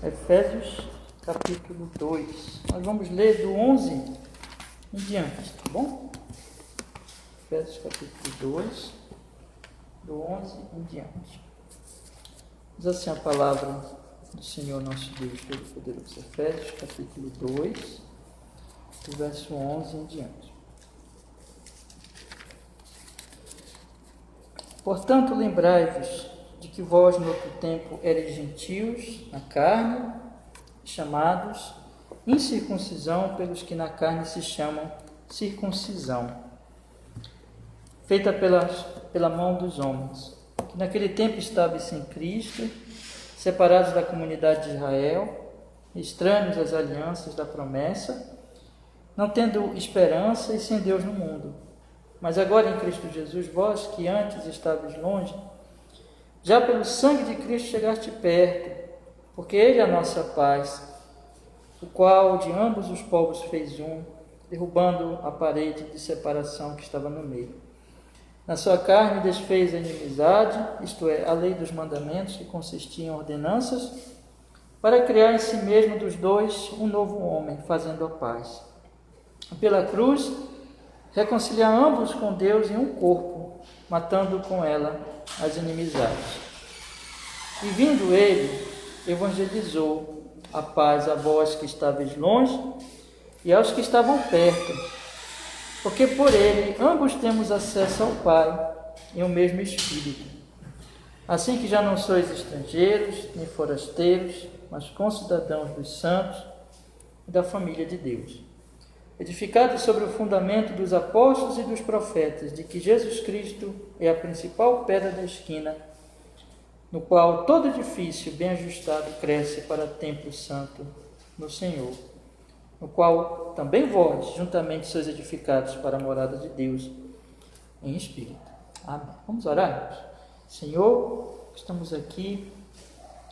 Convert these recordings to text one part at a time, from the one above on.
Efésios capítulo 2. Nós vamos ler do 11 em diante, tá bom? Efésios capítulo 2, do 11 em diante. Diz assim a palavra do Senhor nosso Deus Todo-Poderoso. Efésios capítulo 2, do verso 11 em diante. Portanto, lembrai-vos de que vós no outro tempo erais gentios na carne, chamados incircuncisão pelos que na carne se chamam circuncisão, feita pela mão dos homens, que naquele tempo estavam sem Cristo, separados da comunidade de Israel, estranhos às alianças da promessa, não tendo esperança e sem Deus no mundo. Mas agora em Cristo Jesus, vós que antes estavais longe, já pelo sangue de Cristo chegaste perto, porque Ele é a nossa paz, o qual de ambos os povos fez um, derrubando a parede de separação que estava no meio. Na sua carne desfez a inimizade, isto é, a lei dos mandamentos, que consistia em ordenanças, para criar em si mesmo dos dois um novo homem, fazendo a paz. Pela cruz, reconciliar ambos com Deus em um corpo, matando com ela as inimizades. E vindo ele, evangelizou a paz a vós que estáveis longe e aos que estavam perto, porque por ele ambos temos acesso ao Pai em o mesmo Espírito. Assim que já não sois estrangeiros nem forasteiros, mas concidadãos dos santos e da família de Deus, edificados sobre o fundamento dos apóstolos e dos profetas, de que Jesus Cristo é a principal pedra da esquina, no qual todo edifício bem ajustado cresce para templo santo no Senhor, no qual também vós juntamente sois edificados para a morada de Deus em Espírito. Amém. Vamos orar? Senhor, estamos aqui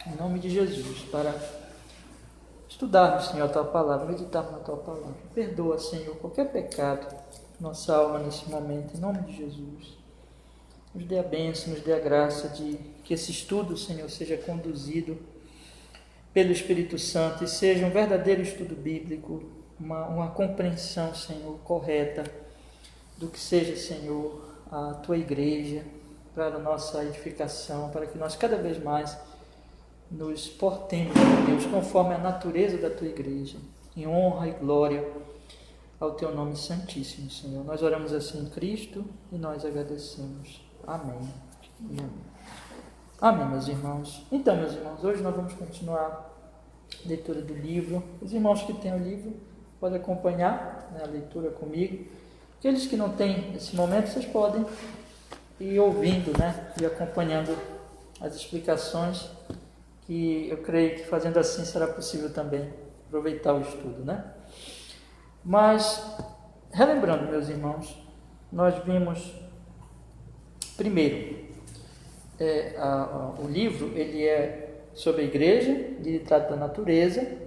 em nome de Jesus para estudarmos, Senhor, a Tua Palavra, meditarmos na Tua Palavra. Perdoa, Senhor, qualquer pecado nossa alma nesse momento, em nome de Jesus. Nos dê a bênção, nos dê a graça de que esse estudo, Senhor, seja conduzido pelo Espírito Santo e seja um verdadeiro estudo bíblico, uma compreensão, Senhor, correta do que seja, Senhor, a Tua Igreja, para a nossa edificação, para que nós cada vez mais nos portemos, Deus, conforme a natureza da Tua Igreja, em honra e glória ao Teu nome santíssimo, Senhor. Nós oramos assim em Cristo e nós agradecemos. Amém. Amém. Amém, meus irmãos. Então, meus irmãos, hoje nós vamos continuar a leitura do livro. Os irmãos que têm o livro podem acompanhar, né, a leitura comigo. Aqueles que não têm nesse momento, vocês podem ir ouvindo, né, e acompanhando as explicações, que eu creio que fazendo assim será possível também aproveitar o estudo, né? Mas, relembrando, meus irmãos, nós vimos primeiro, o livro ele é sobre a igreja, ele trata da natureza,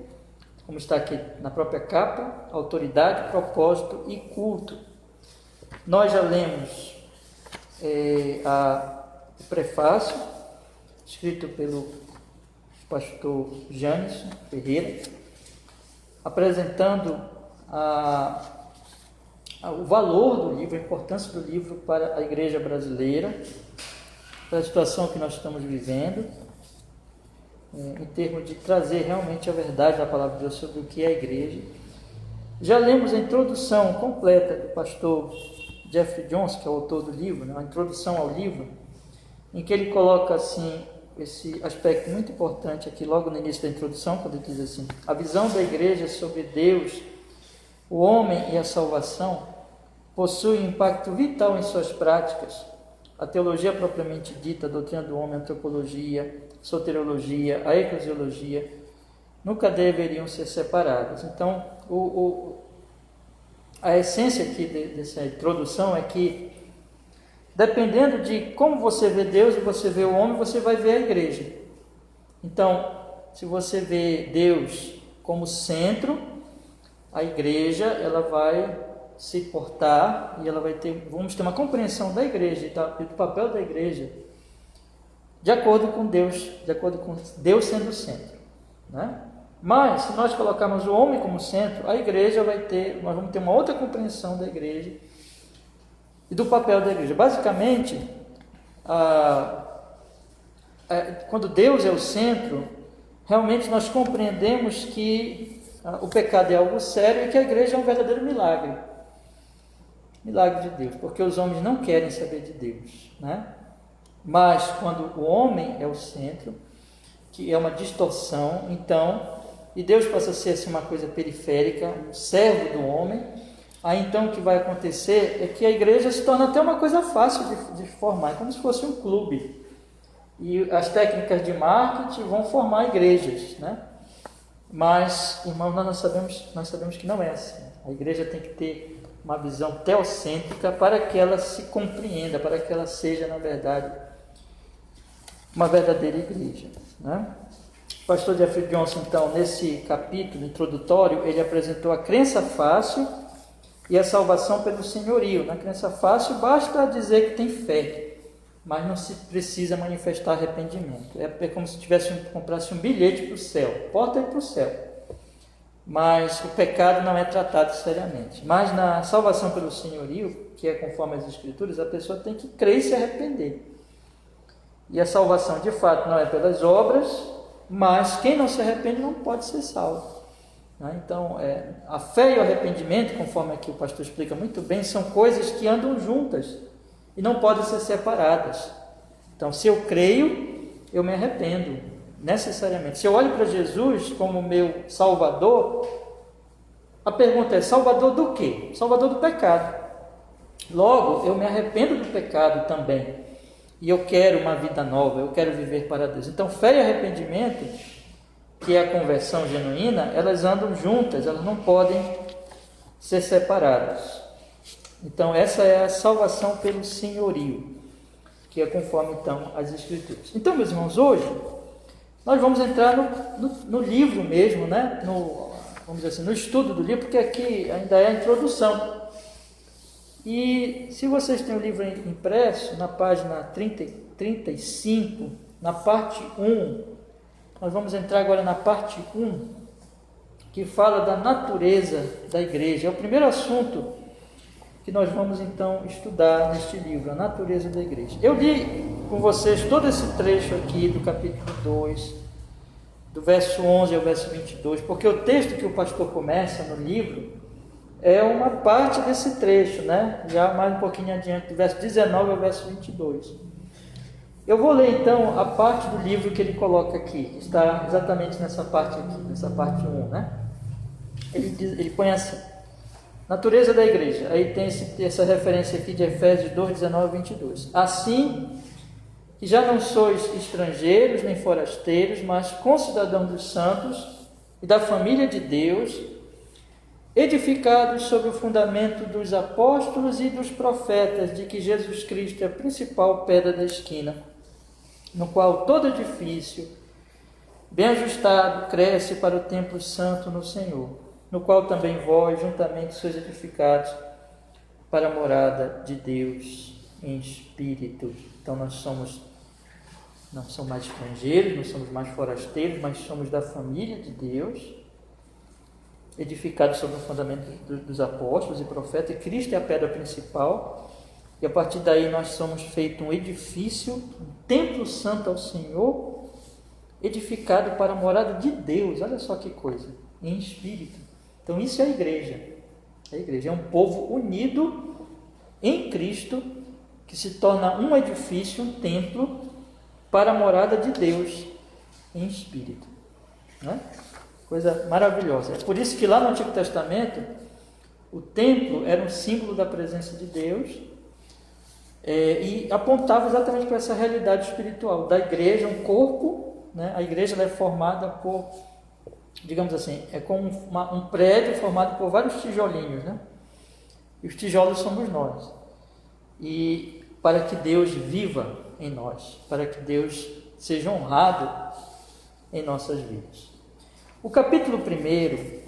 como está aqui na própria capa, autoridade, propósito e culto. Nós já lemos o prefácio, escrito pelo pastor Janisson Ferreira, apresentando o valor do livro, a importância do livro para a igreja brasileira, para a situação que nós estamos vivendo, em termos de trazer realmente a verdade da palavra de Deus sobre o que é a igreja. Já lemos a introdução completa do pastor Jeffrey Johnson, que é o autor do livro, né? A introdução ao livro, em que ele coloca assim esse aspecto muito importante aqui logo no início da introdução, quando ele diz assim: a visão da igreja sobre Deus, o homem e a salvação possui um impacto vital em suas práticas. A teologia propriamente dita, a doutrina do homem, a antropologia, a soteriologia, a eclesiologia, nunca deveriam ser separadas. Então, a essência aqui dessa introdução é que, dependendo de como você vê Deus e você vê o homem, você vai ver a igreja. Então, se você vê Deus como centro, a igreja ela vai se portar e ela vai vamos ter uma compreensão da igreja e do papel da igreja de acordo com Deus sendo o centro. né? Mas, se nós colocarmos o homem como centro, a igreja nós vamos ter uma outra compreensão da igreja e do papel da igreja. Basicamente, quando Deus é o centro, realmente nós compreendemos que o pecado é algo sério e que a igreja é um verdadeiro milagre. Milagre de Deus, porque os homens não querem saber de Deus, né? Mas quando o homem é o centro, que é uma distorção, então, e Deus passa a ser assim, uma coisa periférica, um servo do homem, aí então o que vai acontecer é que a igreja se torna até uma coisa fácil de formar, como se fosse um clube. E as técnicas de marketing vão formar igrejas, né? Mas, irmãos, nós sabemos que não é assim. A igreja tem que ter uma visão teocêntrica para que ela se compreenda, para que ela seja, na verdade, uma verdadeira igreja, né? O pastor Jeffrey Johnson, então, nesse capítulo introdutório, ele apresentou a crença fácil e a salvação pelo senhorio. Na crença fácil, basta dizer que tem fé, mas não se precisa manifestar arrependimento. É como se comprasse um bilhete para o céu, porta para o céu. Mas o pecado não é tratado seriamente. Mas na salvação pelo senhorio, que é conforme as Escrituras, a pessoa tem que crer e se arrepender. E a salvação, de fato, não é pelas obras, mas quem não se arrepende não pode ser salvo. Então, a fé e o arrependimento, conforme aqui o pastor explica muito bem, são coisas que andam juntas e não podem ser separadas. Então, se eu creio, eu me arrependo, necessariamente. Se eu olho para Jesus como meu Salvador, a pergunta é: Salvador do quê? Salvador do pecado. Logo, eu me arrependo do pecado também. E eu quero uma vida nova, eu quero viver para Deus. Então, fé e arrependimento, que é a conversão genuína, elas andam juntas, elas não podem ser separadas. Então, essa é a salvação pelo senhorio, que é conforme, então, as Escrituras. Então, meus irmãos, hoje, nós vamos entrar no livro mesmo, né? Vamos dizer assim, no estudo do livro, porque aqui ainda é a introdução. E se vocês têm o livro impresso, na página 35, na parte 1, nós vamos entrar agora na parte 1, que fala da natureza da igreja. É o primeiro assunto que nós vamos então estudar neste livro, a natureza da igreja. Eu li com vocês todo esse trecho aqui do capítulo 2, do verso 11 ao verso 22, porque o texto que o pastor começa no livro é uma parte desse trecho, né? Já mais um pouquinho adiante, do verso 19 ao verso 22. Eu vou ler então a parte do livro que ele coloca aqui, está exatamente nessa parte aqui, nessa parte 1, né? Ele põe assim: natureza da igreja. Aí tem essa referência aqui de Efésios 2, 19 a 22. Assim que já não sois estrangeiros nem forasteiros, mas concidadãos dos santos e da família de Deus, edificados sobre o fundamento dos apóstolos e dos profetas, de que Jesus Cristo é a principal pedra da esquina, no qual todo edifício, bem ajustado, cresce para o templo santo no Senhor, no qual também vós, juntamente, sois edificados para a morada de Deus em espírito. Então não somos mais estrangeiros, não somos mais forasteiros, mas somos da família de Deus, edificados sobre o fundamento dos apóstolos e profetas, e Cristo é a pedra principal, e a partir daí nós somos feito um edifício, um templo santo ao Senhor, edificado para a morada de Deus. Olha só que coisa, em espírito. Então isso é a igreja. A igreja é um povo unido em Cristo, que se torna um edifício, um templo, para a morada de Deus em espírito, né? Coisa maravilhosa. É por isso que lá no Antigo Testamento o templo era um símbolo da presença de Deus, e apontava exatamente para essa realidade espiritual da igreja, um corpo, né? A igreja ela é formada por, digamos assim, é como um prédio formado por vários tijolinhos, né? E os tijolos somos nós. E para que Deus viva em nós, para que Deus seja honrado em nossas vidas. O capítulo 1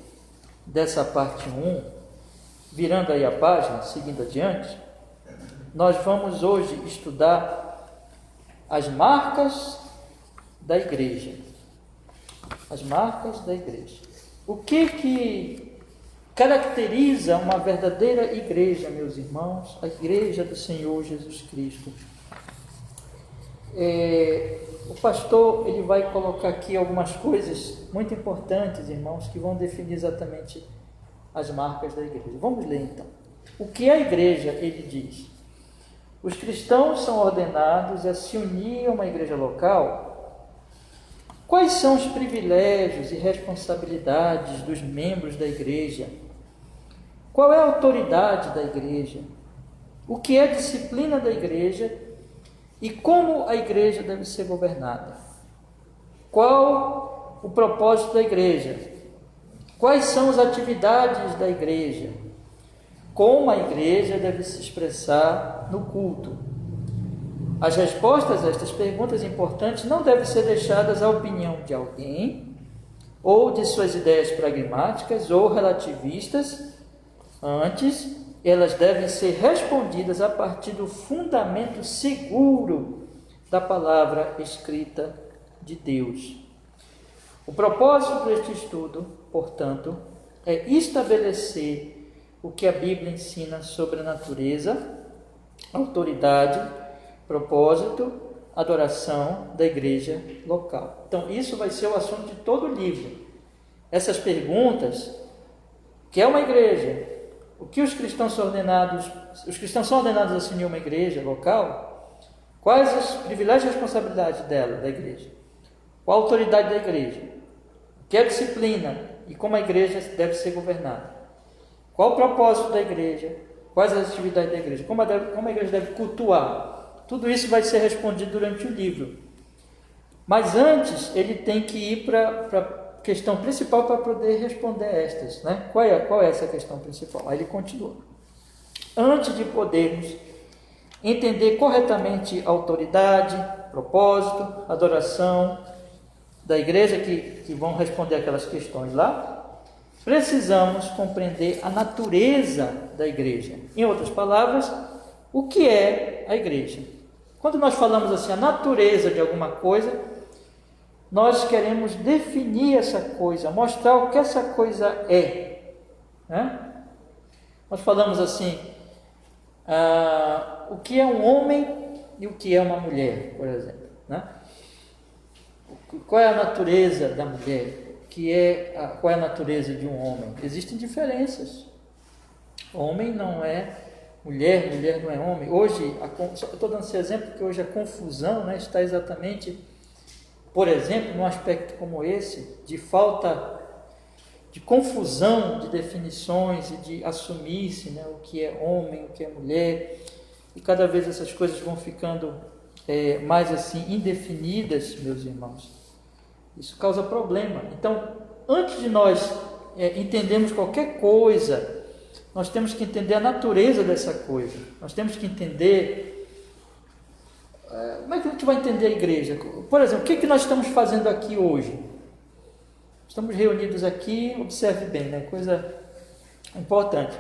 dessa parte 1, virando aí a página, seguindo adiante, nós vamos hoje estudar as marcas da igreja. As marcas da igreja. O que caracteriza uma verdadeira igreja, meus irmãos? A igreja do Senhor Jesus Cristo. O pastor ele vai colocar aqui algumas coisas muito importantes, irmãos, que vão definir exatamente as marcas da igreja. Vamos ler então. O que é a igreja? Ele diz: os cristãos são ordenados a se unir a uma igreja local. Quais são os privilégios e responsabilidades dos membros da igreja? Qual é a autoridade da igreja? O que é a disciplina da igreja? E como a igreja deve ser governada? Qual o propósito da igreja? Quais são as atividades da igreja? Como a igreja deve se expressar no culto? As respostas a estas perguntas importantes não devem ser deixadas à opinião de alguém, ou de suas ideias pragmáticas ou relativistas. Antes, elas devem ser respondidas a partir do fundamento seguro da palavra escrita de Deus. O propósito deste estudo, portanto, é estabelecer o que a Bíblia ensina sobre a natureza, autoridade, propósito, adoração da igreja local. Então, isso vai ser o assunto de todo o livro. Essas perguntas: o que é uma igreja? O que os cristãos são ordenados a se unir a uma igreja local? Quais os privilégios e responsabilidades dela, da igreja? Qual a autoridade da igreja? O que é a disciplina e como a igreja deve ser governada? Qual o propósito da igreja? Quais as atividades da igreja? Como a igreja deve cultuar? Tudo isso vai ser respondido durante o livro. Mas antes, ele tem que ir para a questão principal para poder responder estas, né? Qual é essa questão principal? Aí ele continua. Antes de podermos entender corretamente a autoridade, propósito, adoração da igreja, que vão responder aquelas questões lá, precisamos compreender a natureza da igreja. Em outras palavras, o que é a igreja? Quando nós falamos assim, a natureza de alguma coisa, nós queremos definir essa coisa, mostrar o que essa coisa é, né? Nós falamos assim, o que é um homem e o que é uma mulher, por exemplo, né? Qual é a natureza da mulher? Qual é a natureza de um homem? Existem diferenças. Homem não é mulher, mulher não é homem. Hoje, eu estou dando esse exemplo porque hoje a confusão, né, está exatamente, por exemplo, num aspecto como esse, de falta de confusão de definições e de assumir-se, né, o que é homem, o que é mulher, e cada vez essas coisas vão ficando mais assim indefinidas, meus irmãos. Isso causa problema. Então, antes de nós entendermos qualquer coisa, nós temos que entender a natureza dessa coisa. Nós temos que entender como é que a gente vai entender a igreja. Por exemplo, o que nós estamos fazendo aqui hoje? Estamos reunidos aqui, observe bem, né? Coisa importante.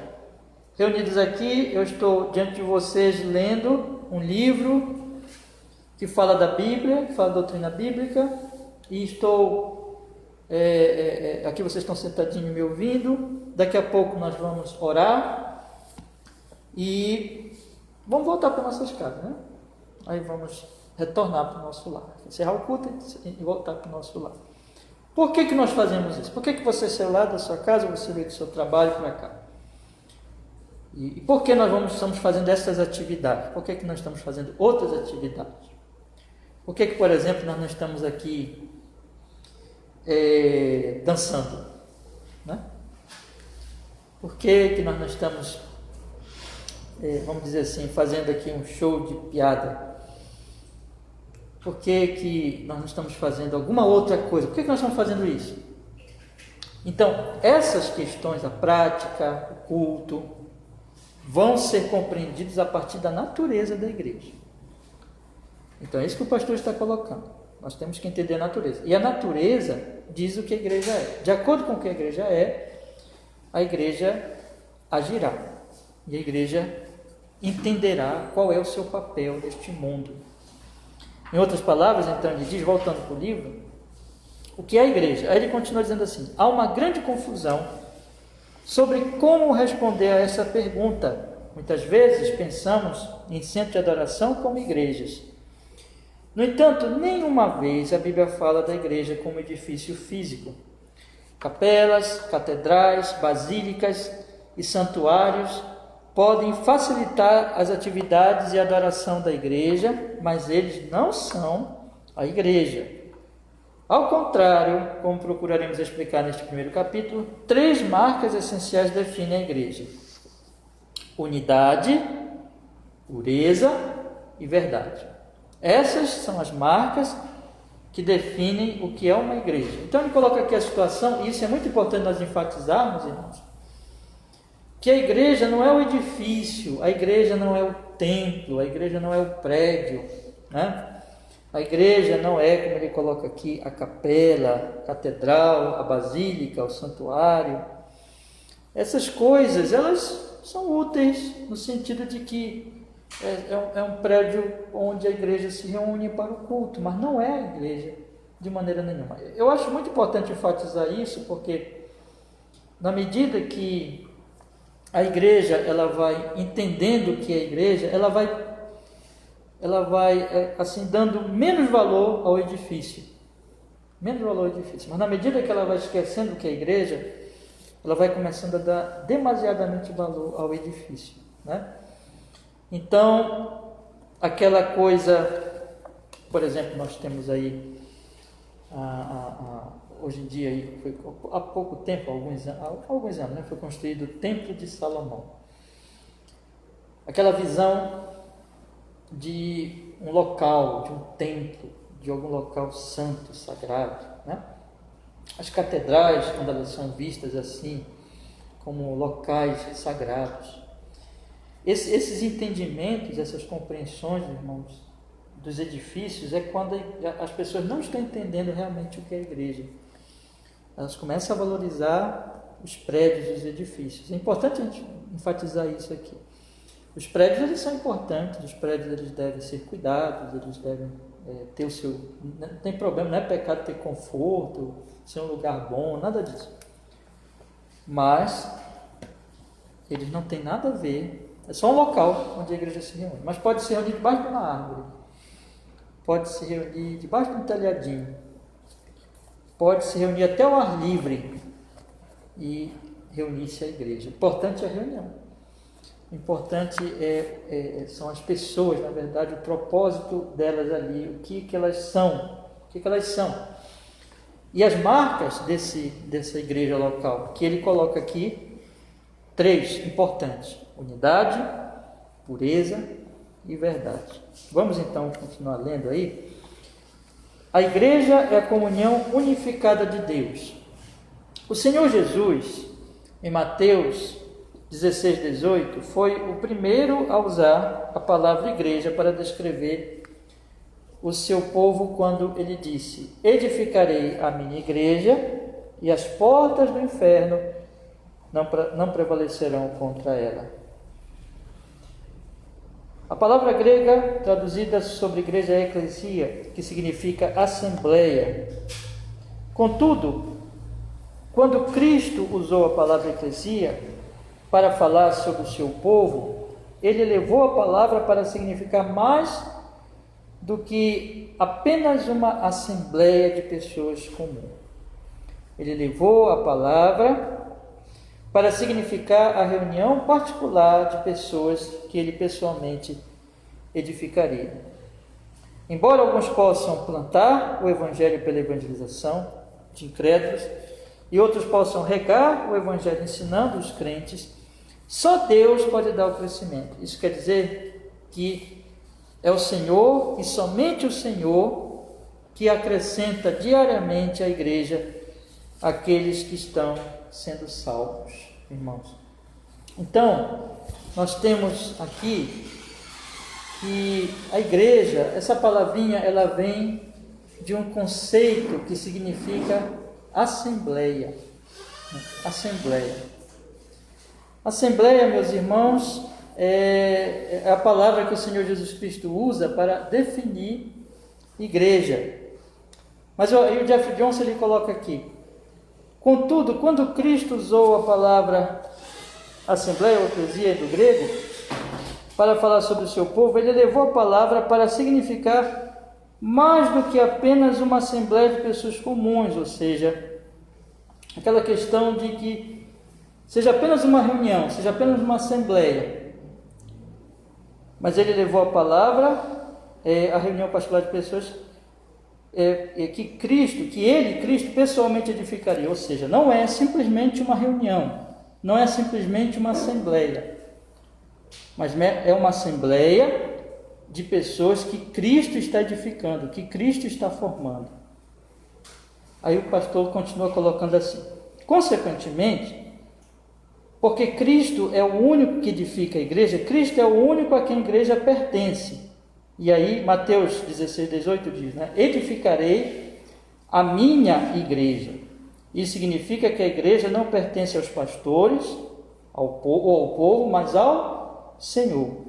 Reunidos aqui, eu estou diante de vocês lendo um livro que fala da Bíblia, que fala da doutrina bíblica, e estou aqui, vocês estão sentadinhos me ouvindo. Daqui a pouco nós vamos orar e vamos voltar para nossas casas, né? Aí vamos retornar para o nosso lar, encerrar o culto e voltar para o nosso lar. Por que nós fazemos isso? Por que você saiu lá da sua casa, você veio do seu trabalho para cá? E por que nós estamos fazendo essas atividades? Por que nós estamos fazendo outras atividades? Por que, por exemplo, nós não estamos aqui dançando, né? Por que nós não estamos, vamos dizer assim, fazendo aqui um show de piada? Por que nós não estamos fazendo alguma outra coisa? Por que nós estamos fazendo isso? Então, essas questões, a prática, o culto, vão ser compreendidos a partir da natureza da igreja. Então, é isso que o pastor está colocando. Nós temos que entender a natureza. E a natureza diz o que a igreja é. De acordo com o que a igreja agirá. E a igreja entenderá qual é o seu papel neste mundo. Em outras palavras, então, ele diz, voltando para o livro, O que é a igreja? Aí ele continua dizendo assim: há uma grande confusão sobre como responder a essa pergunta. Muitas vezes pensamos em centro de adoração como igrejas. No entanto, nenhuma vez a Bíblia fala da igreja como edifício físico. Capelas, catedrais, basílicas e santuários podem facilitar as atividades e adoração da igreja, mas eles não são a igreja. Ao contrário, como procuraremos explicar neste primeiro capítulo, 3 marcas essenciais definem a igreja: unidade, pureza e verdade. Essas são as marcas que definem o que é uma igreja. Então ele coloca aqui a situação, e isso é muito importante nós enfatizarmos, irmãos, que a igreja não é o edifício, a igreja não é o templo, a igreja não é o prédio, né? A igreja não é, como ele coloca aqui, a capela, a catedral, a basílica, o santuário. Essas coisas, elas são úteis no sentido de que é um prédio onde a igreja se reúne para o culto, mas não é a igreja de maneira nenhuma. Eu acho muito importante enfatizar isso, porque na medida que a igreja ela vai entendendo o que é a igreja, ela vai assim dando menos valor ao edifício, mas na medida que ela vai esquecendo o que é a igreja, ela vai começando a dar demasiadamente valor ao edifício, né? Então, aquela coisa, por exemplo, nós temos aí hoje em dia, foi há pouco tempo, alguns anos, né, foi construído o Templo de Salomão. Aquela visão de um local, de um templo, de algum local santo, sagrado, né? As catedrais, quando elas são vistas assim, como locais sagrados. Esses entendimentos, essas compreensões, irmãos, dos edifícios, é quando as pessoas não estão entendendo realmente o que é a igreja. Elas começam a valorizar os prédios, os edifícios. É importante a gente enfatizar isso aqui. Os prédios, eles são importantes, os prédios eles devem ser cuidados, eles devem ter o seu... Não tem problema, não é pecado ter conforto, ser um lugar bom, nada disso. Mas eles não têm nada a ver, é só um local onde a igreja se reúne. Mas pode se reunir debaixo de uma árvore, pode se reunir debaixo de um telhadinho, pode se reunir até ao ar livre e reunir-se à igreja. O importante é a reunião. O importante são as pessoas, na verdade, o propósito delas ali, o que elas são, E as marcas dessa igreja local, que ele coloca aqui, 3 importantes: unidade, pureza e verdade. Vamos então continuar lendo aí. A igreja é a comunhão unificada de Deus. O Senhor Jesus, em Mateus 16:18, foi o primeiro a usar a palavra igreja para descrever o seu povo quando ele disse: edificarei a minha igreja e as portas do inferno não prevalecerão contra ela. A palavra grega traduzida sobre igreja é eclesia, que significa assembleia. Contudo, quando Cristo usou a palavra eclesia para falar sobre o seu povo, ele levou a palavra para significar mais do que apenas uma assembleia de pessoas comuns. Ele levou a palavra para significar a reunião particular de pessoas que ele pessoalmente edificaria. Embora alguns possam plantar o evangelho pela evangelização de incrédulos e outros possam regar o evangelho ensinando os crentes, só Deus pode dar o crescimento. Isso quer dizer que é o Senhor e somente o Senhor que acrescenta diariamente à igreja aqueles que estão sendo salvos, irmãos. Então, nós temos aqui que a igreja, essa palavrinha, ela vem de um conceito que significa assembleia. Assembleia, meus irmãos, é a palavra que o Senhor Jesus Cristo usa para definir igreja. Mas aí o Jeff Johnson ele coloca aqui: contudo, quando Cristo usou a palavra assembleia ou eclesia do grego para falar sobre o seu povo, ele levou a palavra para significar mais do que apenas uma assembleia de pessoas comuns, ou seja, aquela questão de que seja apenas uma reunião, seja apenas uma assembleia. Mas ele levou a palavra, a reunião particular de pessoas, que Cristo pessoalmente edificaria, ou seja, não é simplesmente uma reunião, não é simplesmente uma assembleia, mas é uma assembleia de pessoas que Cristo está edificando, que Cristo está formando. Aí o pastor continua colocando assim: consequentemente, porque Cristo é o único que edifica a igreja, Cristo é o único a quem a igreja pertence. E aí Mateus 16, 18 diz, edificarei a minha igreja. Isso significa que a igreja não pertence aos pastores, ao povo, mas ao Senhor.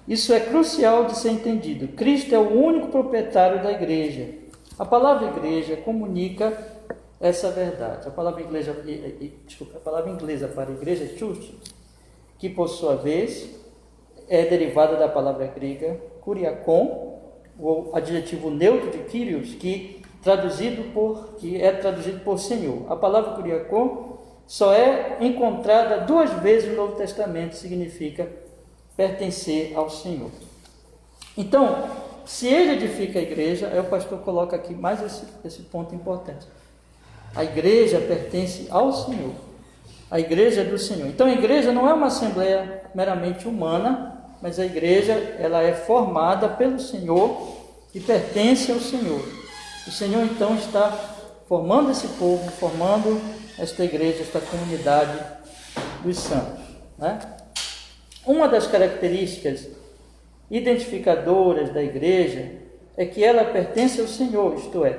Isso é crucial de ser entendido. Cristo é o único proprietário da igreja. A palavra igreja comunica essa verdade. A palavra inglesa para igreja é church, que por sua vez é derivada da palavra grega kuriakon, o adjetivo neutro de kyrios, que é traduzido por Senhor. A palavra kuriakon só é encontrada 2 vezes no Novo Testamento, significa pertencer ao Senhor. Então, se ele edifica a igreja, aí o pastor coloca aqui mais esse ponto importante. A igreja pertence ao Senhor. A igreja é do Senhor. Então a igreja não é uma assembleia meramente humana, mas a igreja ela é formada pelo Senhor e pertence ao Senhor. O Senhor então está formando esse povo, formando esta igreja, esta comunidade dos santos, Uma das características identificadoras da igreja é que ela pertence ao Senhor, isto é,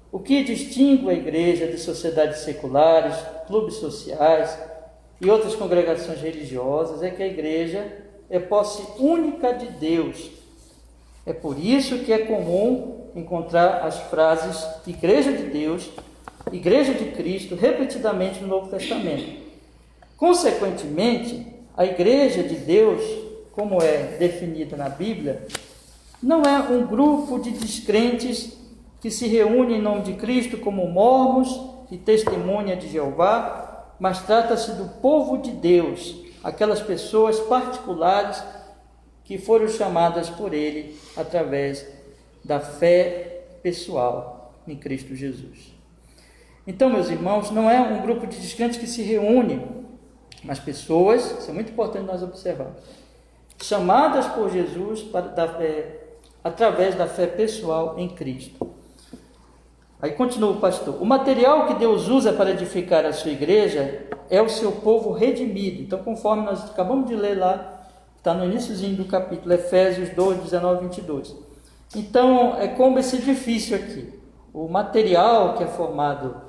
o que distingue a igreja de sociedades seculares, clubes sociais e outras congregações religiosas é que a igreja é posse única de Deus. É por isso que é comum encontrar as frases Igreja de Deus, Igreja de Cristo, repetidamente no Novo Testamento. Consequentemente, a Igreja de Deus, como é definida na Bíblia, não é um grupo de descrentes que se reúne em nome de Cristo como mormons e testemunha de Jeová, mas trata-se do povo de Deus, aquelas pessoas particulares que foram chamadas por Ele através da fé pessoal em Cristo Jesus. Então, meus irmãos, não é um grupo de descrentes que se reúne, mas pessoas, isso é muito importante nós observarmos, chamadas por Jesus através da fé pessoal em Cristo. Aí continua o pastor: o material que Deus usa para edificar a sua igreja é o seu povo redimido. Então, conforme nós acabamos de ler lá, está no iniciozinho do capítulo, Efésios 2, 19 e 22. Então, é como esse edifício aqui. O material que é formado,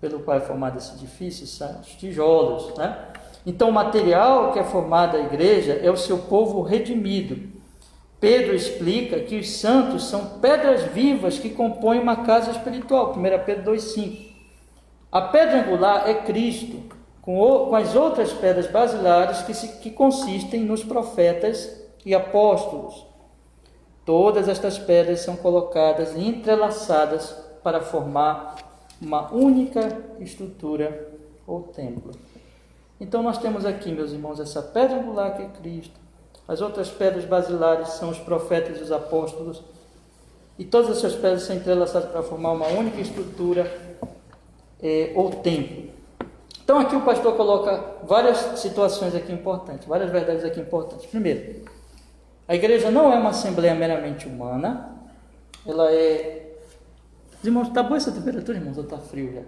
pelo qual é formado esse edifício, são os tijolos, Então, o material que é formado a igreja é o seu povo redimido. Pedro explica que os santos são pedras vivas que compõem uma casa espiritual, 1 Pedro 2,5. A pedra angular é Cristo, com as outras pedras basilares que consistem nos profetas e apóstolos. Todas estas pedras são colocadas e entrelaçadas para formar uma única estrutura ou templo. Então nós temos aqui, meus irmãos, essa pedra angular que é Cristo. As outras pedras basilares são os profetas e os apóstolos. E todas essas pedras são entrelaçadas para formar uma única estrutura ou templo. Então aqui o pastor coloca várias situações aqui importantes, várias verdades aqui importantes. Primeiro, a igreja não é uma assembleia meramente humana. Ela é... Irmãos, está boa essa temperatura, irmãos? Ou está frio já?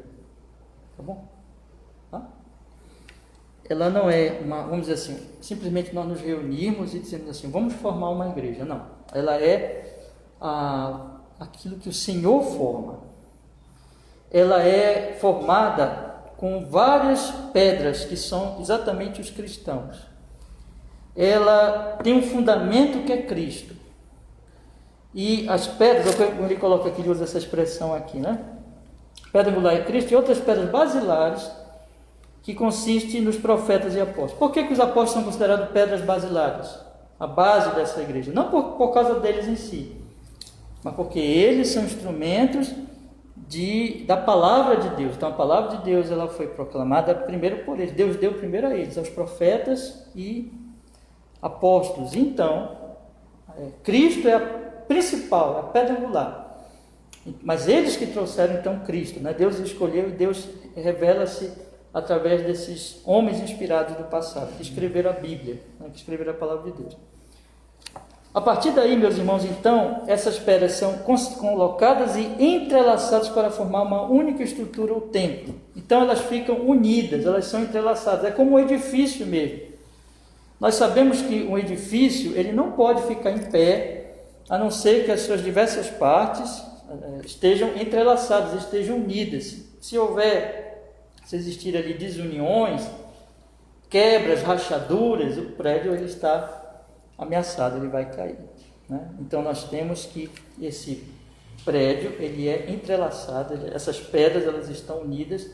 Tá bom? Ela não é uma, vamos dizer assim, simplesmente nós nos reunirmos e dizemos assim, vamos formar uma igreja. Não, ela é aquilo que o Senhor forma. Ela é formada com várias pedras que são exatamente os cristãos. Ela tem um fundamento que é Cristo. E as pedras, ele coloca aqui, ele usa essa expressão aqui, né? Pedra angular é Cristo e outras pedras basilares, que consiste nos profetas e apóstolos. Por que os apóstolos são considerados pedras basilares? A base dessa igreja. Não por causa deles em si, mas porque eles são instrumentos da palavra de Deus. Então a palavra de Deus ela foi proclamada primeiro por eles. Deus deu primeiro a eles, aos profetas e apóstolos. Então, Cristo é a principal, a pedra angular. Mas eles que trouxeram então Cristo, né? Deus escolheu e Deus revela-se através desses homens inspirados do passado, que escreveram a Bíblia, né? Que escreveram a palavra de Deus. A partir daí, meus irmãos, então, essas pedras são colocadas e entrelaçadas para formar uma única estrutura, o templo. Então elas ficam unidas, elas são entrelaçadas, é como um edifício mesmo. Nós sabemos que um edifício, ele não pode ficar em pé, a não ser que as suas diversas partes estejam entrelaçadas, estejam unidas. Se existir ali desuniões, quebras, rachaduras, o prédio ele está ameaçado, ele vai cair, né? Então nós temos que esse prédio ele é entrelaçado, essas pedras elas estão unidas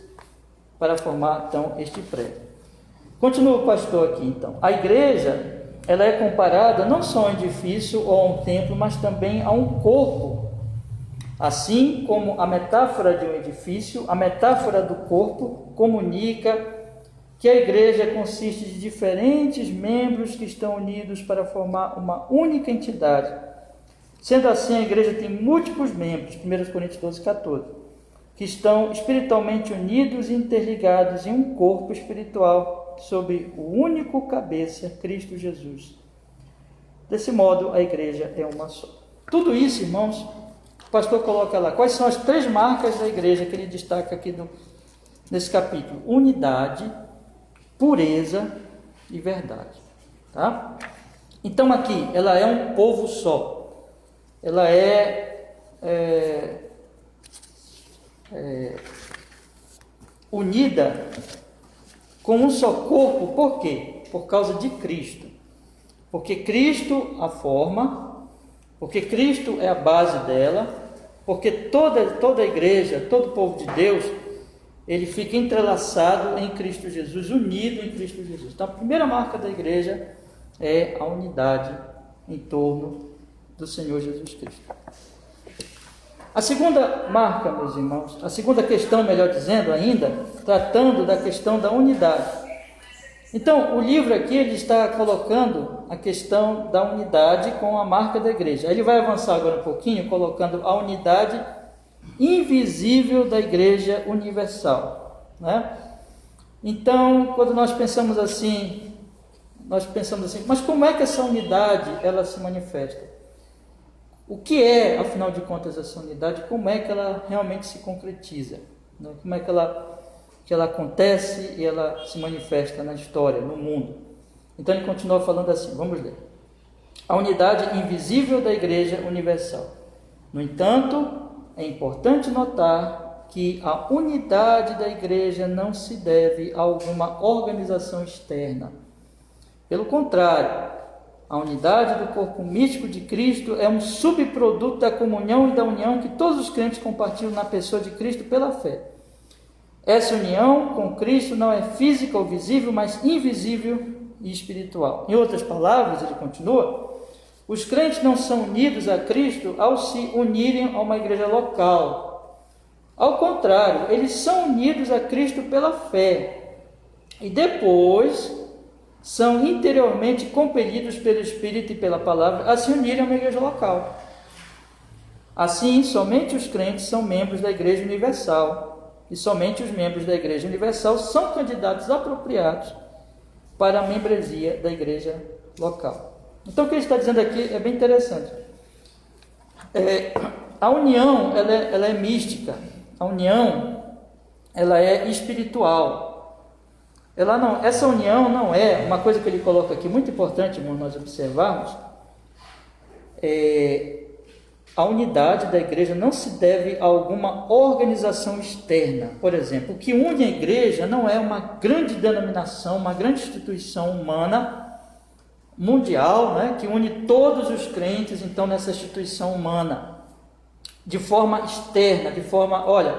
para formar então este prédio. Continua o pastor aqui então. A igreja ela é comparada não só a um edifício ou a um templo, mas também a um corpo. Assim como a metáfora de um edifício, a metáfora do corpo comunica que a igreja consiste de diferentes membros que estão unidos para formar uma única entidade. Sendo assim, a igreja tem múltiplos membros, 1 Coríntios 12, 14, que estão espiritualmente unidos e interligados em um corpo espiritual sob o único cabeça, Cristo Jesus. Desse modo, a igreja é uma só. Tudo isso, irmãos, o pastor coloca lá. Quais são as 3 marcas da igreja que ele destaca aqui nesse capítulo? Unidade, pureza e verdade. Tá? Então aqui, ela é um povo só. Ela unida com um só corpo. Por quê? Por causa de Cristo. Porque Cristo a forma, porque Cristo é a base dela, porque toda a igreja, todo o povo de Deus, ele fica entrelaçado em Cristo Jesus, unido em Cristo Jesus. Então a primeira marca da igreja é a unidade em torno do Senhor Jesus Cristo. A segunda marca, meus irmãos, a segunda questão, melhor dizendo ainda, tratando da questão da unidade. Então, o livro aqui ele está colocando a questão da unidade com a marca da igreja. Ele vai avançar agora um pouquinho, colocando a unidade invisível da igreja universal, né? Então, quando nós pensamos assim, mas como é que essa unidade ela se manifesta? O que é, afinal de contas, essa unidade? Como é que ela realmente se concretiza? Né? Como é que ela acontece e ela se manifesta na história, no mundo? Então ele continua falando assim, vamos ler. A unidade invisível da igreja universal. No entanto, é importante notar que a unidade da igreja não se deve a alguma organização externa. Pelo contrário, a unidade do corpo místico de Cristo é um subproduto da comunhão e da união que todos os crentes compartilham na pessoa de Cristo pela fé. Essa união com Cristo não é física ou visível, mas invisível e espiritual. Em outras palavras, ele continua, os crentes não são unidos a Cristo ao se unirem a uma igreja local. Ao contrário, eles são unidos a Cristo pela fé. E depois são interiormente compelidos pelo Espírito e pela palavra a se unirem a uma igreja local. Assim, somente os crentes são membros da igreja universal. E somente os membros da igreja universal são candidatos apropriados para a membresia da igreja local. Então o que ele está dizendo aqui é bem interessante. A união ela é mística, a união ela é espiritual. Essa união não é, uma coisa que ele coloca aqui, muito importante, irmão, nós observarmos, a unidade da igreja não se deve a alguma organização externa. Por exemplo, o que une a igreja não é uma grande denominação, uma grande instituição humana, mundial, né, que une todos os crentes, então, nessa instituição humana, de forma externa, de forma, olha,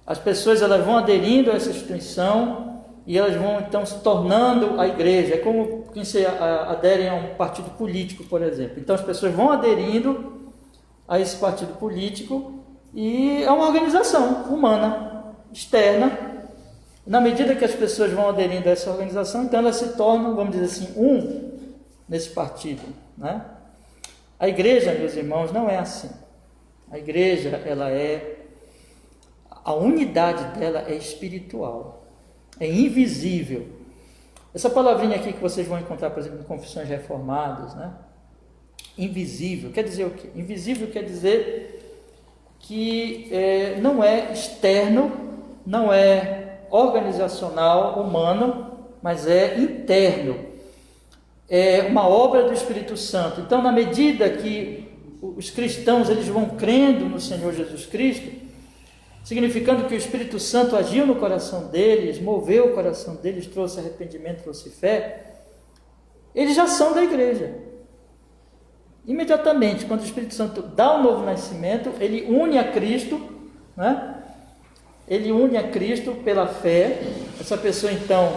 as pessoas elas vão aderindo a essa instituição e elas vão, então, se tornando a igreja. É como quem se adere a um partido político, por exemplo. Então, as pessoas vão aderindo a esse partido político e é uma organização humana, externa. Na medida que as pessoas vão aderindo a essa organização, então elas se tornam, vamos dizer assim, um nesse partido, né? A igreja, meus irmãos, não é assim. A igreja, a unidade dela é espiritual, é invisível. Essa palavrinha aqui que vocês vão encontrar, por exemplo, em confissões reformadas, né? Invisível, quer dizer o quê? Invisível quer dizer que não é externo, não é organizacional, humano, mas é interno. É uma obra do Espírito Santo. Então, na medida que os cristãos eles vão crendo no Senhor Jesus Cristo, significando que o Espírito Santo agiu no coração deles, moveu o coração deles, trouxe arrependimento, trouxe fé, eles já são da igreja. Imediatamente, quando o Espírito Santo dá um novo nascimento, ele une a Cristo, né? Ele une a Cristo pela fé. Essa pessoa, então,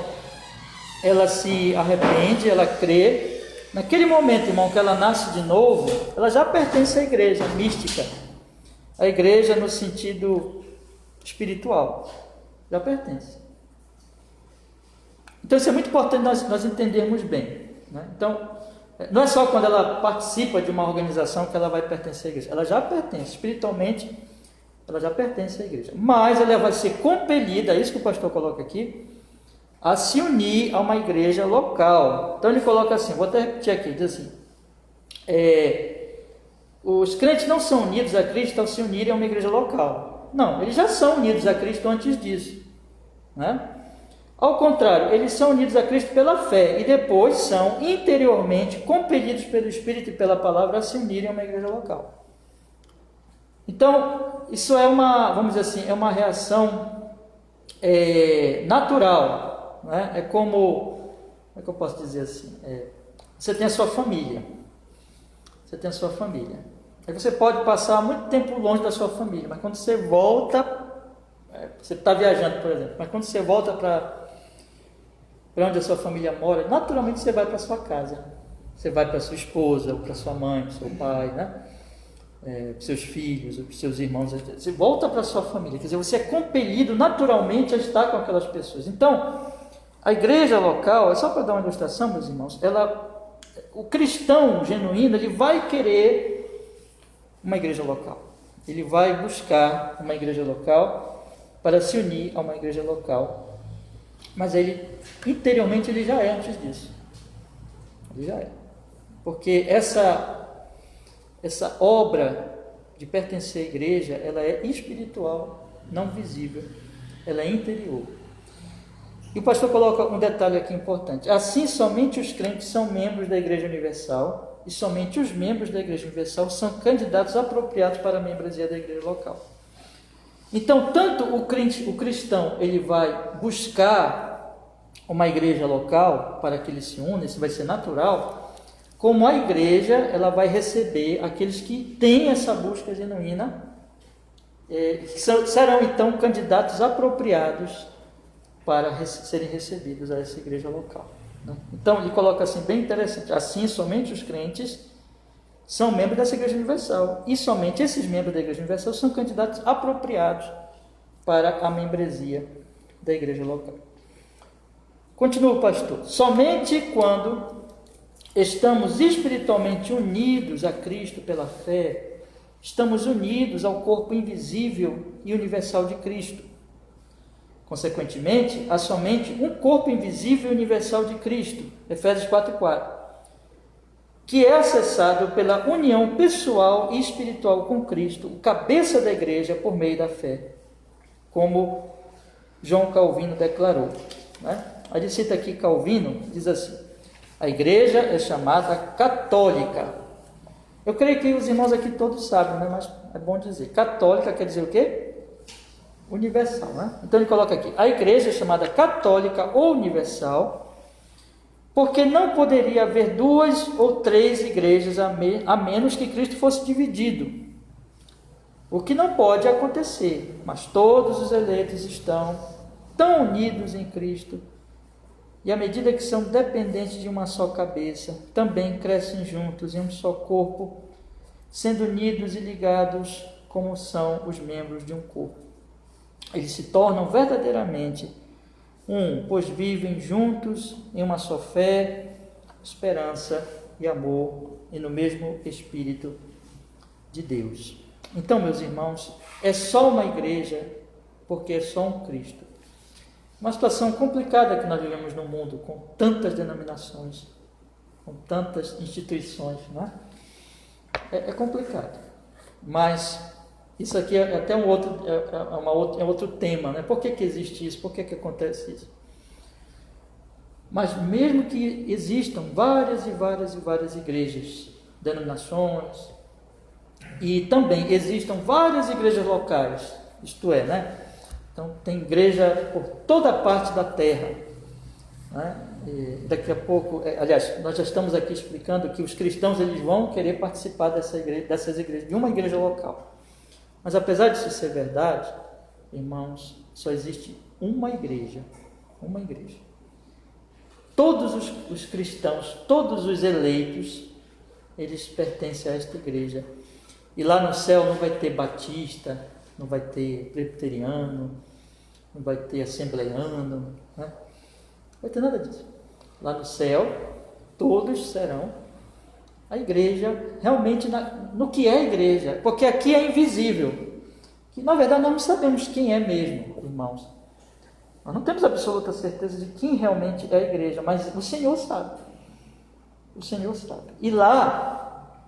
ela se arrepende, ela crê. Naquele momento, irmão, que ela nasce de novo, ela já pertence à igreja mística. A igreja no sentido espiritual. Já pertence. Então, isso é muito importante nós entendermos bem, né? Então, não é só quando ela participa de uma organização que ela vai pertencer à igreja. Ela já pertence, espiritualmente, ela já pertence à igreja. Mas ela vai ser compelida, é isso que o pastor coloca aqui, a se unir a uma igreja local. Então ele coloca assim, vou até repetir aqui, diz assim, os crentes não são unidos a Cristo ao se unirem a uma igreja local. Não, eles já são unidos a Cristo antes disso, né? Ao contrário, eles são unidos a Cristo pela fé e depois são interiormente compelidos pelo Espírito e pela palavra a se unirem a uma igreja local. Então, isso é vamos dizer assim, é uma reação natural, né? É como é que eu posso dizer assim? Você tem a sua família, aí você pode passar muito tempo longe da sua família, mas quando você volta, você está viajando, por exemplo, mas quando você volta para onde a sua família mora, naturalmente você vai para a sua casa, você vai para a sua esposa, para a sua mãe, para o seu pai, né? Para os seus filhos, para os seus irmãos, você volta para a sua família, quer dizer, você é compelido naturalmente a estar com aquelas pessoas. Então, a igreja local, é só para dar uma ilustração, meus irmãos, o cristão genuíno, ele vai querer uma igreja local, ele vai buscar uma igreja local para se unir a uma igreja local, mas interiormente ele já é antes disso, ele já é, porque essa obra de pertencer à igreja, ela é espiritual, não visível, ela é interior. E o pastor coloca um detalhe aqui importante. Assim, somente os crentes são membros da Igreja Universal e somente os membros da Igreja Universal são candidatos apropriados para a membresia da igreja local. Então, tanto o cristão, ele vai buscar uma igreja local para que ele se una, isso vai ser natural, como a igreja, ela vai receber aqueles que têm essa busca genuína, serão então candidatos apropriados para serem recebidos a essa igreja local, né? Então ele coloca assim, bem interessante, assim somente os crentes são membros dessa igreja universal, e somente esses membros da igreja universal são candidatos apropriados para a membresia da igreja local. Continua o pastor, somente quando estamos espiritualmente unidos a Cristo pela fé, estamos unidos ao corpo invisível e universal de Cristo. Consequentemente, há somente um corpo invisível e universal de Cristo, Efésios 4:4, que é acessado pela união pessoal e espiritual com Cristo, o cabeça da igreja, por meio da fé, como João Calvino declarou, né? Aí ele cita aqui Calvino, diz assim, a igreja é chamada católica. Eu creio que os irmãos aqui todos sabem, né? Mas é bom dizer. Católica quer dizer o quê? Universal, né? Então ele coloca aqui, a igreja é chamada católica ou universal porque não poderia haver 2 ou 3 igrejas a menos que Cristo fosse dividido, o que não pode acontecer, mas todos os eleitos estão tão unidos em Cristo, e à medida que são dependentes de uma só cabeça, também crescem juntos em um só corpo, sendo unidos e ligados como são os membros de um corpo. Eles se tornam verdadeiramente um, pois vivem juntos em uma só fé, esperança e amor, e no mesmo Espírito de Deus. Então, meus irmãos, é só uma igreja, porque é só um Cristo. Uma situação complicada que nós vivemos no mundo, com tantas denominações, com tantas instituições, não é? É complicado. Mas isso aqui é até outro tema, né? Por que existe isso? Por que acontece isso? Mas mesmo que existam várias igrejas, denominações, e também existam várias igrejas locais, isto é, né? Então tem igreja por toda parte da terra, né? E daqui a pouco, aliás, nós já estamos aqui explicando que os cristãos eles vão querer participar dessas igrejas, de uma igreja local. Mas apesar disso ser verdade, irmãos, só existe uma igreja. Uma igreja. Todos os cristãos, todos os eleitos, eles pertencem a esta igreja. E lá no céu não vai ter batista, não vai ter presbiteriano, não vai ter assembleiano, né? Não vai ter nada disso. Lá no céu, todos serão a igreja, realmente no que é a igreja, porque aqui é invisível, que na verdade nós não sabemos quem é mesmo, irmãos. Nós não temos absoluta certeza de quem realmente é a igreja, mas o Senhor sabe. O Senhor sabe. E lá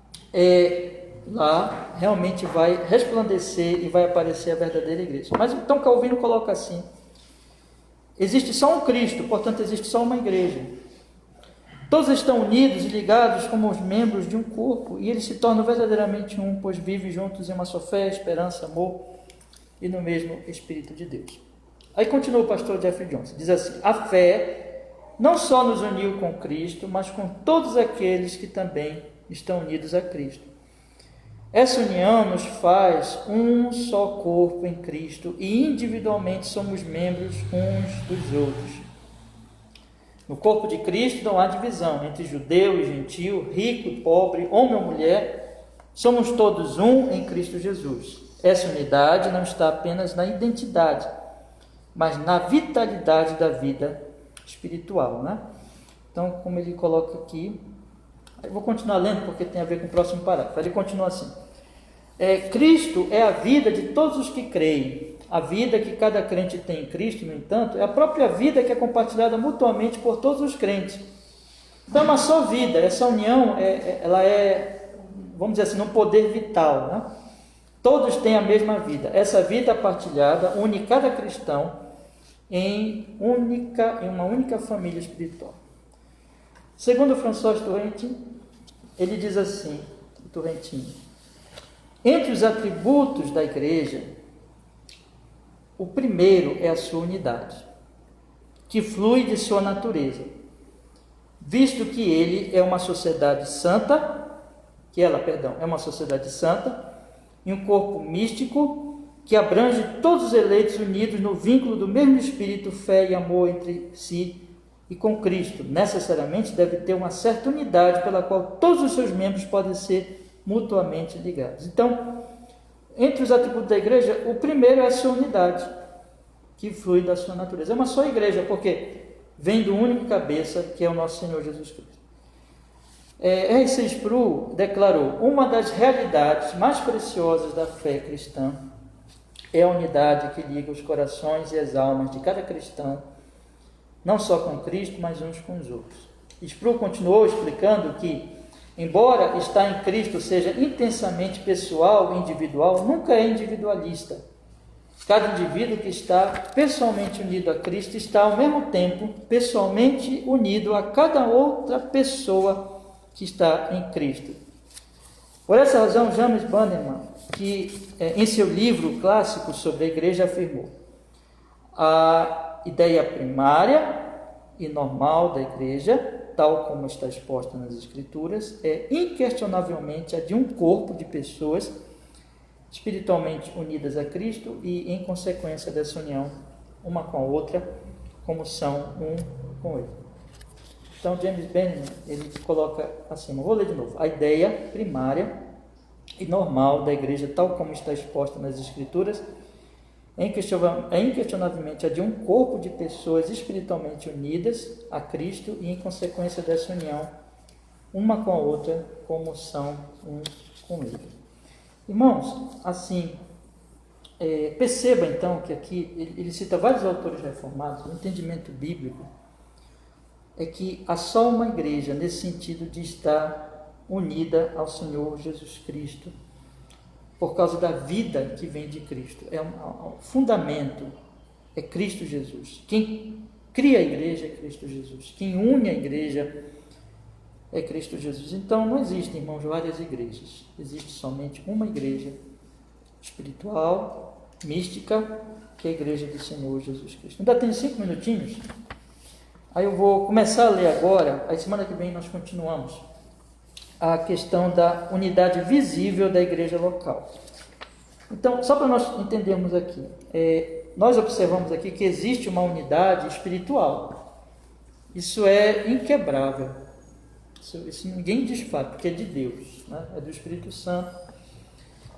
realmente vai resplandecer e vai aparecer a verdadeira igreja. Mas então Calvino coloca assim: existe só um Cristo, portanto existe só uma igreja. Todos estão unidos e ligados como os membros de um corpo, e eles se tornam verdadeiramente um, pois vivem juntos em uma só fé, esperança, amor e no mesmo Espírito de Deus. Aí continua o pastor Jeffrey Johnson, diz assim: a fé não só nos uniu com Cristo, mas com todos aqueles que também estão unidos a Cristo. Essa união nos faz um só corpo em Cristo e individualmente somos membros uns dos outros. No corpo de Cristo não há divisão entre judeu e gentio, rico e pobre, homem ou mulher. Somos todos um em Cristo Jesus. Essa unidade não está apenas na identidade, mas na vitalidade da vida espiritual, né? Então, como ele coloca aqui, eu vou continuar lendo porque tem a ver com o próximo parágrafo. Ele continua assim: Cristo é a vida de todos os que creem. A vida que cada crente tem em Cristo, no entanto, é a própria vida que é compartilhada mutuamente por todos os crentes. Então, é uma só vida. Essa união, ela é, vamos dizer assim, um poder vital, né? Todos têm a mesma vida. Essa vida partilhada une cada cristão em uma única família espiritual. Segundo François Torrentin, ele diz assim, Torrentin: entre os atributos da igreja, o primeiro é a sua unidade, que flui de sua natureza, visto que ela é uma sociedade santa, e um corpo místico que abrange todos os eleitos unidos no vínculo do mesmo espírito, fé e amor entre si e com Cristo. Necessariamente deve ter uma certa unidade pela qual todos os seus membros podem ser mutuamente ligados. Então, entre os atributos da igreja, o primeiro é a sua unidade, que flui da sua natureza. É uma só igreja, porque vem do único cabeça, que é o nosso Senhor Jesus Cristo. R.C. Sproul declarou: uma das realidades mais preciosas da fé cristã é a unidade que liga os corações e as almas de cada cristão, não só com Cristo, mas uns com os outros. Sproul continuou explicando que, embora estar em Cristo seja intensamente pessoal e individual, nunca é individualista. Cada indivíduo que está pessoalmente unido a Cristo está, ao mesmo tempo, pessoalmente unido a cada outra pessoa que está em Cristo. Por essa razão, James Bannerman, que em seu livro clássico sobre a igreja, afirmou: a ideia primária e normal da igreja tal como está exposta nas Escrituras, é inquestionavelmente a de um corpo de pessoas espiritualmente unidas a Cristo e, em consequência dessa união, uma com a outra, como são um com ele. Então, James Benjamin, ele coloca assim, vou ler de novo, a ideia primária e normal da igreja, tal como está exposta nas Escrituras, é inquestionavelmente a de um corpo de pessoas espiritualmente unidas a Cristo e, em consequência dessa união, uma com a outra, como são um com ele. Irmãos, assim, perceba então que aqui ele cita vários autores reformados. O entendimento bíblico é que há só uma igreja nesse sentido de estar unida ao Senhor Jesus Cristo, por causa da vida que vem de Cristo. O fundamento é Cristo Jesus. Quem cria a igreja é Cristo Jesus. Quem une a igreja é Cristo Jesus. Então não existem, irmãos, várias igrejas. Existe somente uma igreja espiritual, mística, que é a igreja do Senhor Jesus Cristo. Ainda tem 5 minutinhos. Aí eu vou começar a ler agora. Aí semana que vem nós continuamos a questão da unidade visível da igreja local. Então, só para nós entendermos aqui, nós observamos aqui que existe uma unidade espiritual. Isso é inquebrável. Isso ninguém desfaz, porque é de Deus, né? É do Espírito Santo.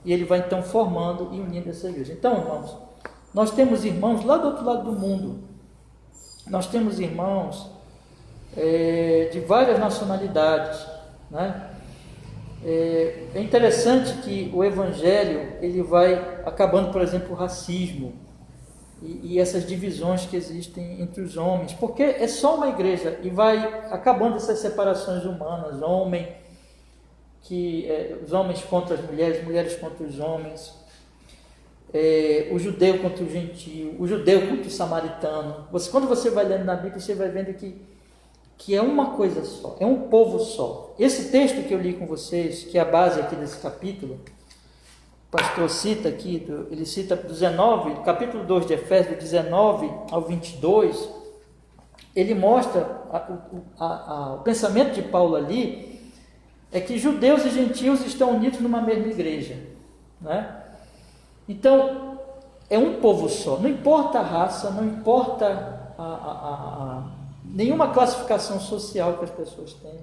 E ele vai então formando e unindo essa igreja. Então, irmãos, nós temos irmãos lá do outro lado do mundo. Nós temos irmãos de várias nacionalidades, né? É interessante que o Evangelho ele vai acabando, por exemplo, o racismo e essas divisões que existem entre os homens, porque é só uma igreja e vai acabando essas separações humanas, os homens contra as mulheres contra os homens, o judeu contra o gentio, o judeu contra o samaritano. Quando você vai lendo na Bíblia, você vai vendo que é uma coisa só, é um povo só. Esse texto que eu li com vocês, que é a base aqui desse capítulo, o pastor cita aqui, ele cita 19, capítulo 2 de Efésios, 19 ao 22, ele mostra o pensamento de Paulo ali, é que judeus e gentios estão unidos numa mesma igreja, né? Então, é um povo só, não importa a raça, não importa nenhuma classificação social que as pessoas têm,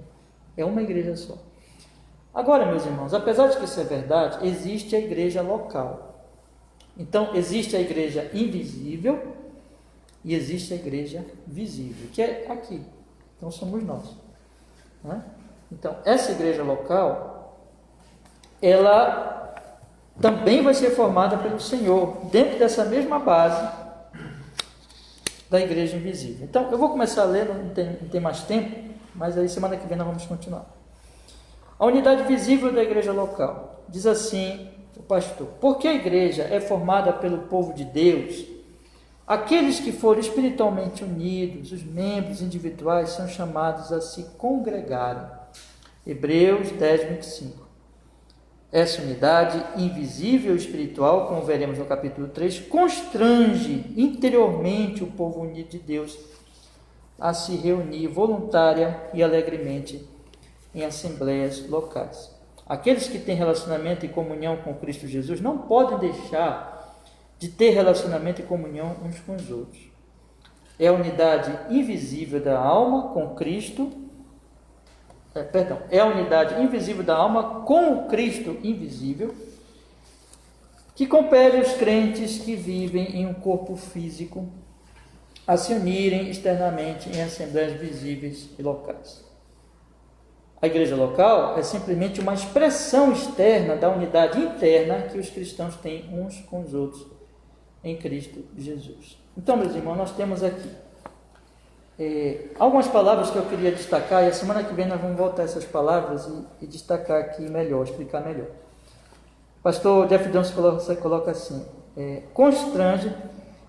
é uma igreja só. Agora, meus irmãos, apesar de que isso é verdade, existe a igreja local. Então, existe a igreja invisível e existe a igreja visível, que é aqui. Então, somos nós, né? Então, essa igreja local, ela também vai ser formada pelo Senhor, dentro dessa mesma base da igreja invisível. Então, eu vou começar a ler, não tem mais tempo, mas aí semana que vem nós vamos continuar. A unidade visível da igreja local. Diz assim o pastor: porque a igreja é formada pelo povo de Deus, aqueles que foram espiritualmente unidos, os membros individuais, são chamados a se congregarem. Hebreus 10, 25. Essa unidade invisível e espiritual, como veremos no capítulo 3, constrange interiormente o povo unido de Deus a se reunir voluntária e alegremente em assembleias locais. Aqueles que têm relacionamento e comunhão com Cristo Jesus não podem deixar de ter relacionamento e comunhão uns com os outros. É a unidade invisível da alma com Cristo, é a unidade invisível da alma com o Cristo invisível, que compele os crentes que vivem em um corpo físico a se unirem externamente em assembleias visíveis e locais. A igreja local é simplesmente uma expressão externa da unidade interna que os cristãos têm uns com os outros em Cristo Jesus. Então, meus irmãos, nós temos aqui algumas palavras que eu queria destacar, e a semana que vem nós vamos voltar a essas palavras e destacar aqui melhor, explicar melhor. O pastor Jeff Jones coloca assim: constrange,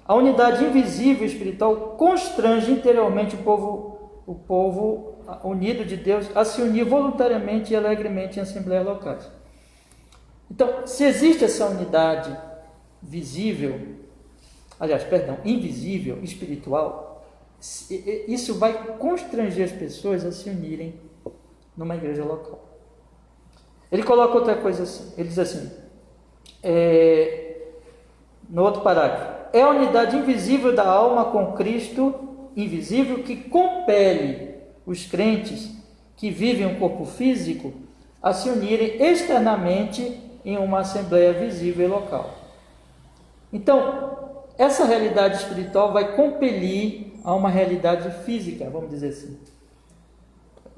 a unidade invisível e espiritual constrange interiormente o povo unido de Deus a se unir voluntariamente e alegremente em assembleias locais. Então, se existe essa unidade invisível, espiritual, isso vai constranger as pessoas a se unirem numa igreja local. Ele coloca outra coisa assim, ele diz assim, no outro parágrafo, é a unidade invisível da alma com Cristo invisível que compele os crentes que vivem um corpo físico a se unirem externamente em uma assembleia visível e local. Então, essa realidade espiritual vai compelir a uma realidade física, vamos dizer assim.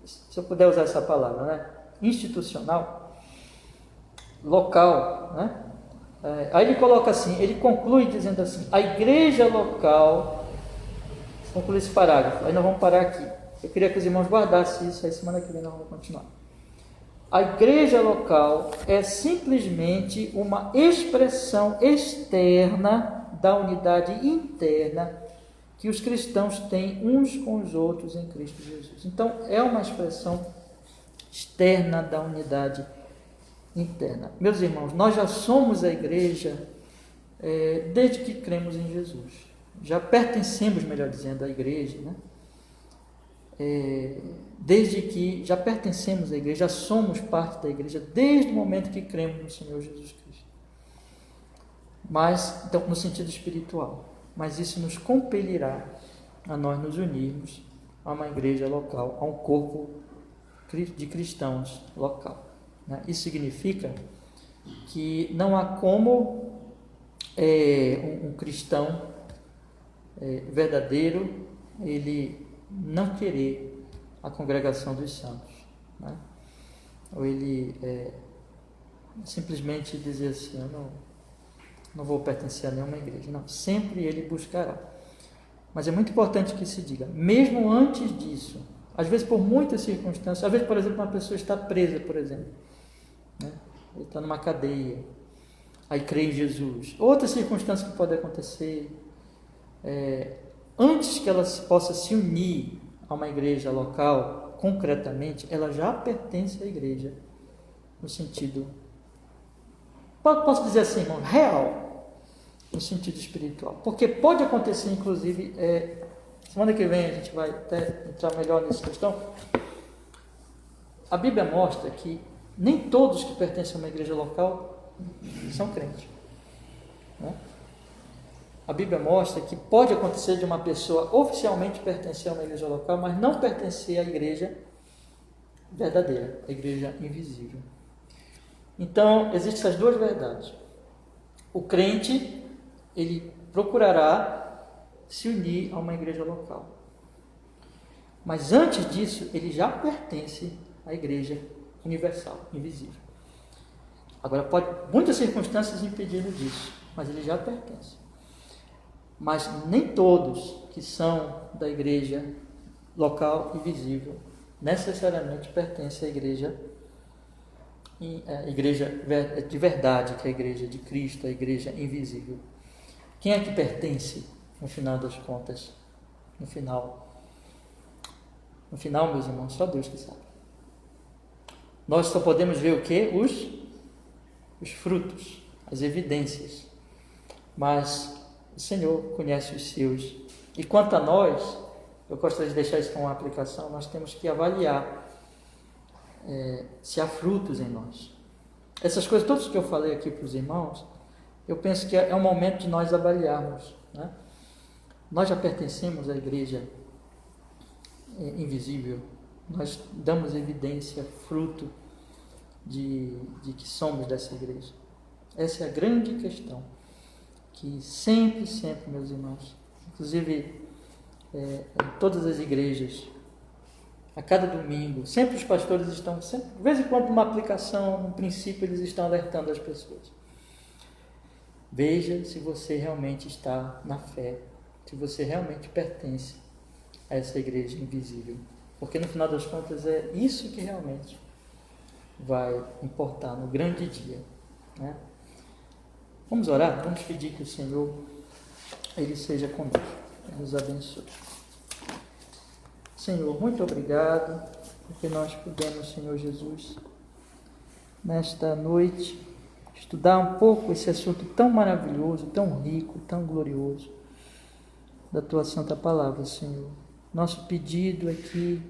Se eu puder usar essa palavra, né? Institucional, local, né? Aí ele coloca assim, ele conclui dizendo assim, a igreja local, conclui esse parágrafo, aí nós vamos parar aqui. Eu queria que os irmãos guardassem isso, aí semana que vem nós vamos continuar. A igreja local é simplesmente uma expressão externa da unidade interna que os cristãos têm uns com os outros em Cristo Jesus. Então, é uma expressão externa da unidade interna. Meus irmãos, nós já somos a igreja desde que cremos em Jesus. Já pertencemos, melhor dizendo, à igreja, né? Desde que já pertencemos à igreja, já somos parte da igreja desde o momento que cremos no Senhor Jesus Cristo. Mas, então, no sentido espiritual, mas isso nos compelirá a nós nos unirmos a uma igreja local, a um corpo de cristãos local. Né? Isso significa que não há como um cristão verdadeiro ele não querer a congregação dos santos, né? Ou ele simplesmente dizer assim, eu não vou pertencer a nenhuma igreja. Não, sempre ele buscará. Mas é muito importante que se diga, mesmo antes disso, às vezes por muitas circunstâncias, às vezes, por exemplo, uma pessoa está presa, por exemplo, né? Ele está numa cadeia, aí crê em Jesus. Outras circunstâncias que podem acontecer, antes que ela possa se unir a uma igreja local, concretamente, ela já pertence à igreja, no sentido, posso dizer assim, irmão, real, no sentido espiritual. Porque pode acontecer, inclusive, semana que vem a gente vai até entrar melhor nessa questão, a Bíblia mostra que nem todos que pertencem a uma igreja local são crentes, né? A Bíblia mostra que pode acontecer de uma pessoa oficialmente pertencer a uma igreja local, mas não pertencer à igreja verdadeira, a igreja invisível. Então, existem essas duas verdades. O crente, ele procurará se unir a uma igreja local. Mas antes disso, ele já pertence à igreja universal, invisível. Agora, pode muitas circunstâncias impedi-lo disso, mas ele já pertence. Mas nem todos que são da igreja local e visível necessariamente pertencem à igreja de verdade, que é a igreja de Cristo, a igreja invisível. Quem é que pertence, no final das contas? No final, meus irmãos, só Deus que sabe. Nós só podemos ver o quê? Os frutos, as evidências. Mas o Senhor conhece os seus. E quanto a nós, eu gostaria de deixar isso como uma aplicação, nós temos que avaliar se há frutos em nós. Essas coisas, todas que eu falei aqui para os irmãos, eu penso que é um momento de nós avaliarmos, né? Nós já pertencemos à igreja invisível, nós damos evidência, fruto de que somos dessa igreja. Essa é a grande questão, que sempre, meus irmãos, inclusive em todas as igrejas, a cada domingo, sempre os pastores estão, de vez em quando, numa aplicação, num princípio, eles estão alertando as pessoas. Veja se você realmente está na fé, se você realmente pertence a essa igreja invisível. Porque no final das contas é isso que realmente vai importar no grande dia, né? Vamos orar? Vamos pedir que o Senhor, Ele seja conosco, nos abençoe. Senhor, muito obrigado, porque nós pudemos, Senhor Jesus, nesta noite, estudar um pouco esse assunto tão maravilhoso, tão rico, tão glorioso. da tua santa palavra, Senhor. Nosso pedido é que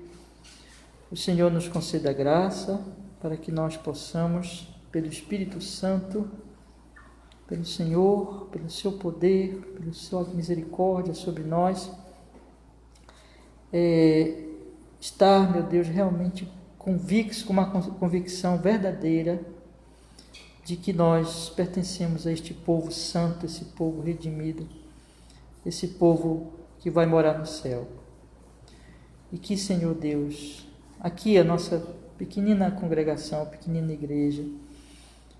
o Senhor nos conceda graça para que nós possamos, pelo Espírito Santo, pelo Senhor, pelo seu poder, pela sua misericórdia sobre nós, estar, meu Deus, realmente convictos, com uma convicção verdadeira de que nós pertencemos a este povo santo, esse povo redimido, esse povo que vai morar no céu. E que, Senhor Deus, aqui a nossa pequenina congregação, pequenina igreja,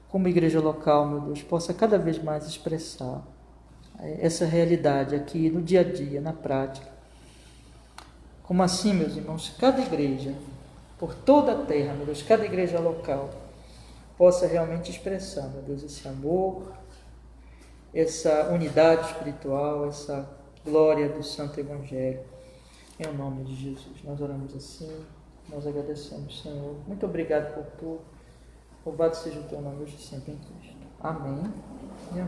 como igreja local, meu Deus, possa cada vez mais expressar essa realidade aqui no dia a dia, na prática. Como assim, meus irmãos, cada igreja, por toda a terra, meu Deus, cada igreja local, possa realmente expressar, meu Deus, esse amor, essa unidade espiritual, essa glória do Santo Evangelho. Em nome de Jesus, nós oramos assim, nós agradecemos, Senhor. Muito obrigado por tudo. Louvado seja o teu nome hoje e sempre em Cristo. Amém.